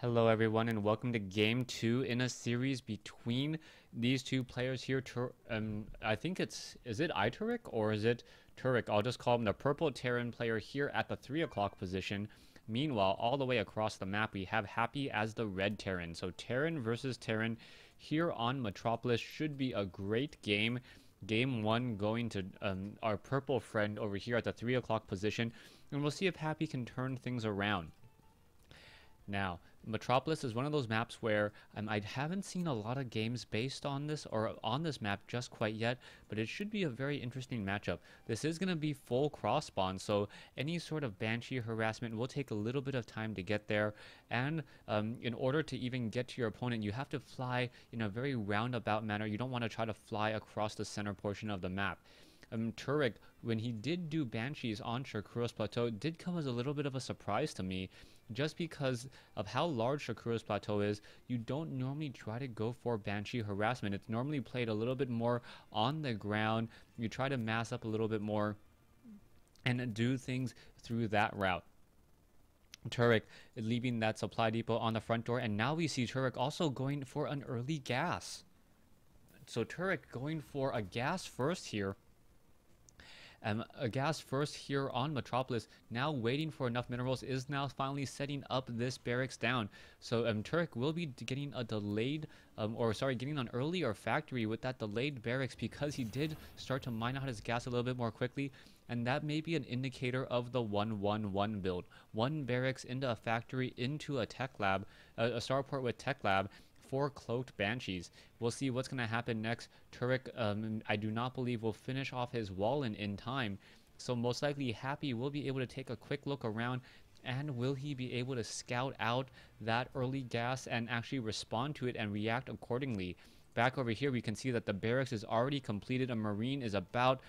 Hello everyone and welcome to game 2 in a series between these two players here. I think is it ITuruk or is it Turek? I'll just call him the purple Terran player here at the 3 o'clock position. Meanwhile, all the way across the map we have Happy as the red Terran. So Terran versus Terran here on Metropolis should be a great game. Game 1 going to our purple friend over here at the 3 o'clock position, and we'll see if Happy can turn things around. Now, Metropolis is one of those maps where I haven't seen a lot of games based on this or on this map just quite yet, but it should be a very interesting matchup. This is going to be full cross spawn, so any sort of Banshee harassment will take a little bit of time to get there, and in order to even get to your opponent, you have to fly in a very roundabout manner. You don't want to try to fly across the center portion of the map. Turek, when he did do Banshees on Shakuro's Plateau, did come as a little bit of a surprise to me, just because of how large Shakuro's Plateau is. You don't normally try to go for Banshee harassment. It's normally played a little bit more on the ground. You try to mass up a little bit more and do things through that route. Turek leaving that supply depot on the front door, and now we see Turek also going for an early gas. So Turek going for a gas first here. A gas first here on Metropolis, now waiting for enough minerals, is now finally setting up this barracks down. So Turek will be getting a delayed, getting an earlier factory with that delayed barracks, because he did start to mine out his gas a little bit more quickly, and that may be an indicator of the 1-1-1 build. One barracks into a factory, into a tech lab, a starport with tech lab, for cloaked Banshees. We'll see what's going to happen next. Turek, I do not believe, will finish off his wall in time, so most likely Happy will be able to take a quick look around, and will he be able to scout out that early gas and actually respond to it and react accordingly. Back over here we can see that the barracks is already completed. A Marine is about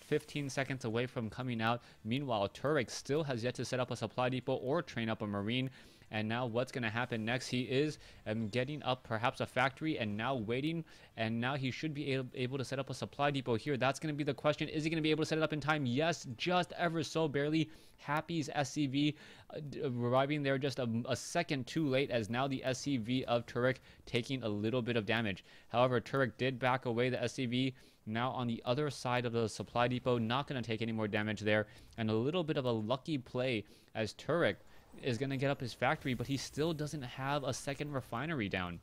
15 seconds away from coming out. Meanwhile, Turek still has yet to set up a supply depot or train up a Marine. And now what's going to happen next? He is getting up perhaps a factory and now waiting. And now he should be able to set up a supply depot here. That's going to be the question. Is he going to be able to set it up in time? Yes, just ever so barely. Happy's SCV arriving there just a second too late, as now the SCV of Turek taking a little bit of damage. However, Turek did back away the SCV. Now on the other side of the supply depot, not going to take any more damage there. And a little bit of a lucky play, as Turek is going to get up his factory, but he still doesn't have a second refinery down.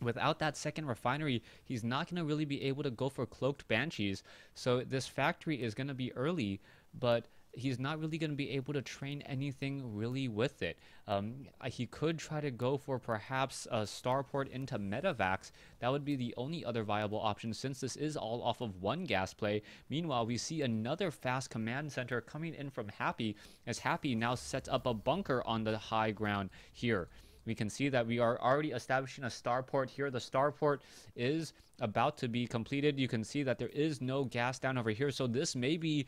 Without that second refinery, he's not going to really be able to go for cloaked Banshees. So this factory is going to be early, but he's not really going to be able to train anything really with it. He could try to go for perhaps a starport into Metavax. That would be the only other viable option, since this is all off of one gas play. Meanwhile, we see another fast command center coming in from Happy, as Happy now sets up a bunker on the high ground here. We can see that we are already establishing a starport here. The starport is about to be completed. You can see that there is no gas down over here, so this may be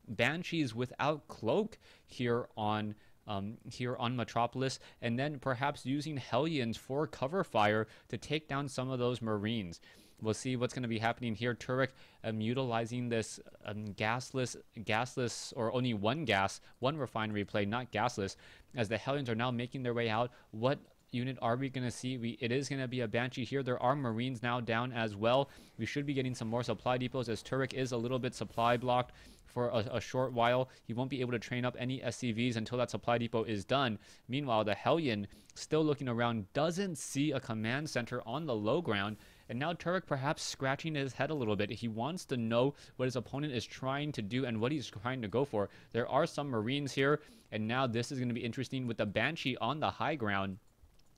Banshees without cloak here on Metropolis, and then perhaps using Hellions for cover fire to take down some of those Marines. We'll see what's going to be happening here. Turek utilizing this gasless, or only one refinery play, not gasless, as the Hellions are now making their way out. What unit are we going to see? It is going to be a Banshee here. There are Marines now down as well. We should be getting some more supply depots, as Turek is a little bit supply blocked for a short while. He won't be able to train up any SCVs until that supply depot is done. Meanwhile, the Hellion, still looking around, doesn't see a command center on the low ground. And now Turek perhaps scratching his head a little bit. He wants to know what his opponent is trying to do and what he's trying to go for. There are some Marines here, and now this is going to be interesting with the Banshee on the high ground.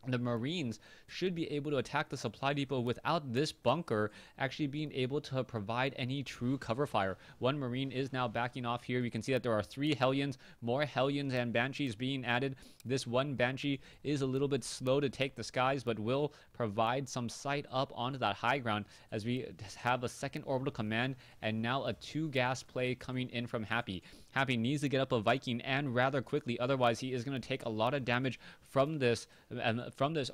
The Marines should be able to attack the supply depot without this bunker actually being able to provide any true cover fire. One Marine is now backing off here. We can see that there are 3 Hellions, more Hellions and Banshees being added. This one Banshee is a little bit slow to take the skies, but will provide some sight up onto that high ground, as we have a second orbital command and now a 2 gas play coming in from Happy. Happy needs to get up a Viking and rather quickly, otherwise he is going to take a lot of damage from this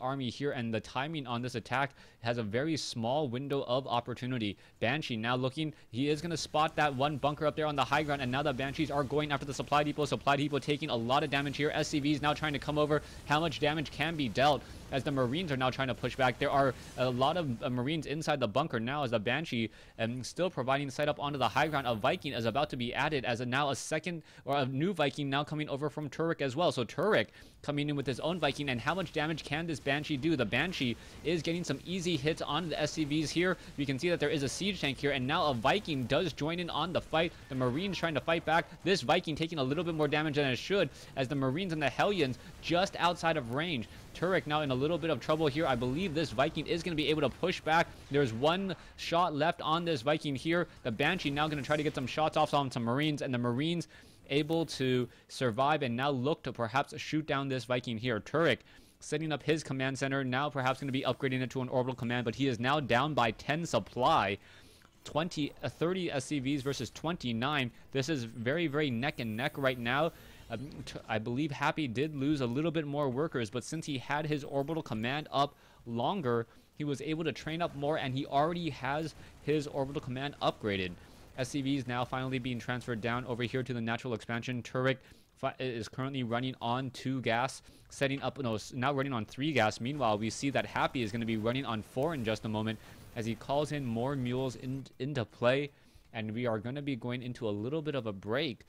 army here, and the timing on this attack has a very small window of opportunity. Banshee now looking, he is going to spot that one bunker up there on the high ground, and now the Banshees are going after the supply depot. Supply depot taking a lot of damage here. SCVs now trying to come over. How much damage can be dealt as the Marines are now trying to push back? There are a lot of Marines inside the bunker now as the Banshee still providing setup onto the high ground. A Viking is about to be added as now a second or a new Viking now coming over from Turek as well. So Turek coming in with his own Viking, and how much damage can this Banshee do? The Banshee is getting some easy hits on the SCVs here. We can see that there is a siege tank here, and now a Viking does join in on the fight. The Marines trying to fight back. This Viking taking a little bit more damage than it should, as the Marines and the Hellions just outside of range. Turek now in a little bit of trouble here. I believe this Viking is going to be able to push back. There's one shot left on this Viking here. The Banshee now going to try to get some shots off on some Marines, and the Marines able to survive and now look to perhaps shoot down this Viking here. Turek setting up his command center, now perhaps going to be upgrading it to an orbital command, but he is now down by 10 supply. 30 SCVs versus 29. This is very, very neck and neck right now. I believe Happy did lose a little bit more workers, but since he had his orbital command up longer, he was able to train up more, and he already has his orbital command upgraded. SCVs now finally being transferred down over here to the natural expansion. Turek is currently running on 2 gas, setting up, no, now running on 3 gas. Meanwhile, we see that Happy is going to be running on 4 in just a moment as he calls in more mules into play, and we are going to be going into a little bit of a break,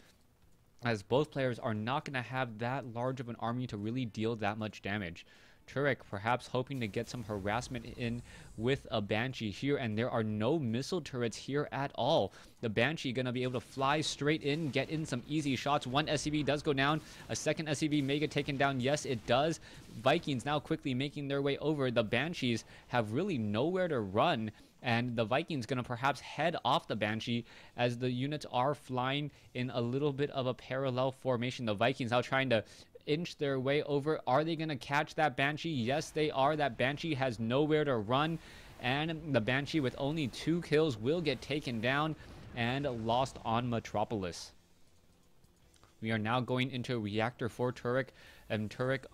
as both players are not going to have that large of an army to really deal that much damage. Turek perhaps hoping to get some harassment in with a Banshee here, and there are no missile turrets here at all. The Banshee going to be able to fly straight in, get in some easy shots. One SCV does go down. A second SCV may get taken down. Yes, it does. Vikings now quickly making their way over. The Banshees have really nowhere to run, and the Vikings going to perhaps head off the Banshee as the units are flying in a little bit of a parallel formation. The Vikings now trying to inch their way over. Are they going to catch that Banshee? Yes, they are. That Banshee has nowhere to run, and the Banshee with only 2 kills will get taken down and lost on Metropolis. We are now going into Reactor for Turek, and Turek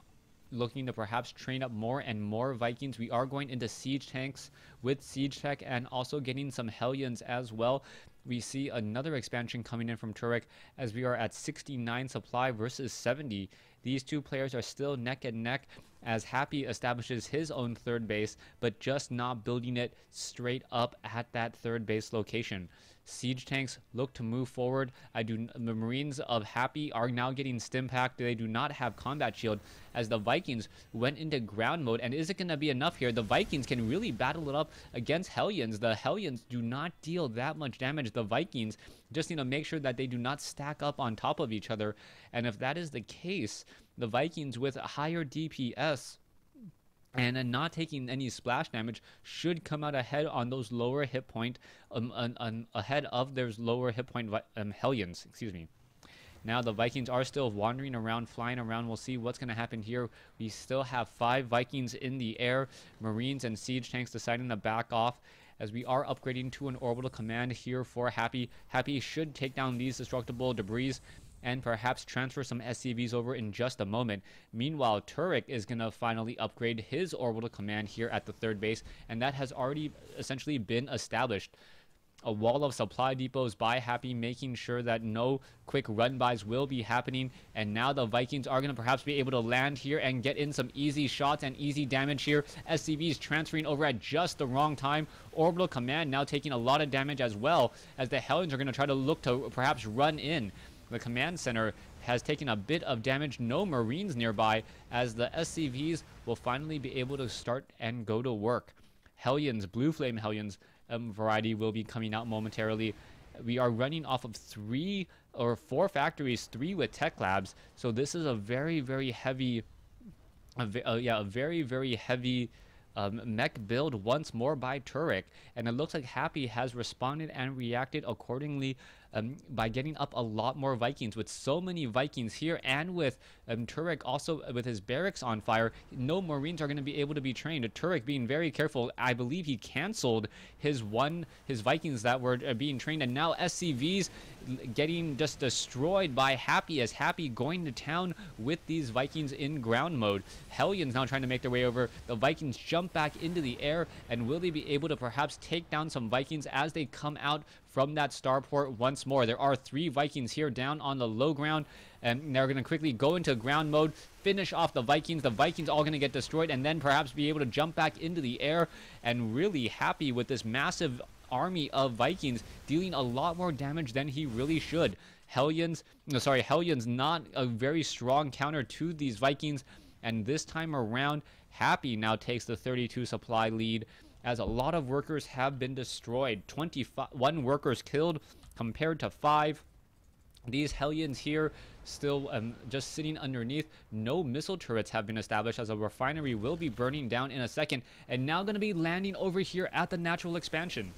looking to perhaps train up more and more Vikings. We are going into siege tanks with siege tech and also getting some Hellions as well. We see another expansion coming in from Turek as we are at 69 supply versus 70. These two players are still neck and neck as Happy establishes his own 3rd base, but just not building it straight up at that 3rd base location. Siege tanks look to move forward. The Marines of Happy are now getting stim packed. They do not have combat shield as the Vikings went into ground mode. And is it going to be enough here? The Vikings can really battle it up against Hellions. The Hellions do not deal that much damage. The Vikings just need to make sure that they do not stack up on top of each other. And if that is the case, the Vikings with a higher DPS and not taking any splash damage should come out ahead on those lower hit point, ahead of their lower hit point Hellions, excuse me. Now the Vikings are still wandering around, flying around. We'll see what's going to happen here. We still have 5 Vikings in the air. Marines and siege tanks deciding to back off as we are upgrading to an orbital command here for Happy. Happy should take down these destructible debris and perhaps transfer some SCVs over in just a moment. Meanwhile, Turek is going to finally upgrade his orbital command here at the 3rd base, and that has already essentially been established. A wall of supply depots by Happy, making sure that no quick run-bys will be happening, and now the Vikings are going to perhaps be able to land here and get in some easy shots and easy damage here. SCVs transferring over at just the wrong time. Orbital command now taking a lot of damage as well, as the Hellions are going to try to look to perhaps run in. The command center has taken a bit of damage. No Marines nearby, as the SCVs will finally be able to start and go to work. Hellions, Blue Flame Hellions variety will be coming out momentarily. We are running off of 3 or 4 factories, 3 with tech labs. So this is a very, very heavy, very heavy mech build once more by Turek, and it looks like Happy has responded and reacted accordingly by getting up a lot more Vikings. With so many Vikings here, and with Turek also with his barracks on fire, no Marines are going to be able to be trained. Turek being very careful, I believe he canceled his Vikings that were being trained, and now SCVs getting just destroyed by Happy, as Happy going to town with these Vikings in ground mode. Hellions now trying to make their way over. The Vikings jump back into the air, and will they be able to perhaps take down some Vikings as they come out from that starport once more? There are 3 Vikings here down on the low ground, and they're going to quickly go into ground mode, finish off the Vikings. The Vikings all going to get destroyed, and then perhaps be able to jump back into the air. And really Happy with this massive army of Vikings dealing a lot more damage than he really should. Hellions not a very strong counter to these Vikings, and this time around Happy now takes the 32 supply lead, as a lot of workers have been destroyed. 21 workers killed compared to 5. These Hellions here still just sitting underneath. No missile turrets have been established, as a refinery will be burning down in a second, and now going to be landing over here at the natural expansion.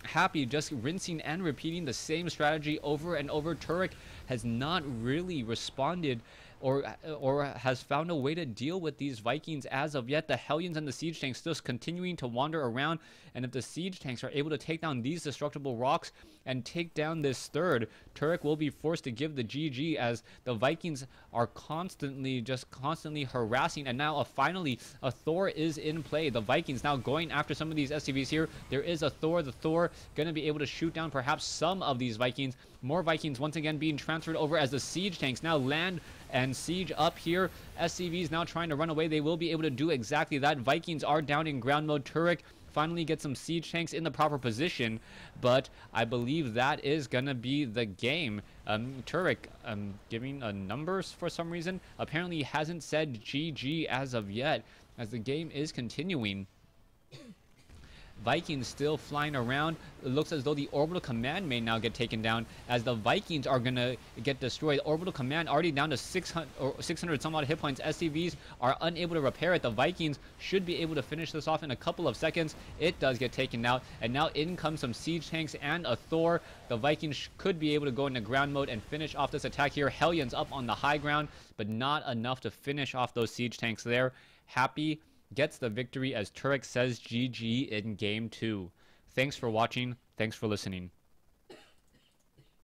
Happy just rinsing and repeating the same strategy over and over. Turek has not really responded or has found a way to deal with these Vikings as of yet. The Hellions and the siege tanks still continuing to wander around, and if the siege tanks are able to take down these destructible rocks and take down this third, Turek will be forced to give the GG, as the Vikings are constantly harassing. And now finally a Thor is in play. The Vikings now going after some of these SCVs here. There is a Thor. The Thor going to be able to shoot down perhaps some of these Vikings. More Vikings once again being transferred over as the siege tanks now land and siege up here. SCVs now trying to run away. They will be able to do exactly that. Vikings are down in ground mode. Turek finally get some siege tanks in the proper position, but I believe that is gonna be the game. Turek giving numbers for some reason. Apparently he hasn't said GG as of yet, as the game is continuing. Vikings still flying around. It looks as though the orbital command may now get taken down, as the Vikings are gonna get destroyed. Orbital command already down to 600 some odd hit points. SCVs are unable to repair it. The Vikings should be able to finish this off in a couple of seconds. It does get taken out, and now in comes some siege tanks and a Thor. The Vikings could be able to go into ground mode and finish off this attack here. Hellions up on the high ground, but not enough to finish off those siege tanks there. Happy gets the victory, as Turek says GG in game 2. Thanks for watching. Thanks for listening.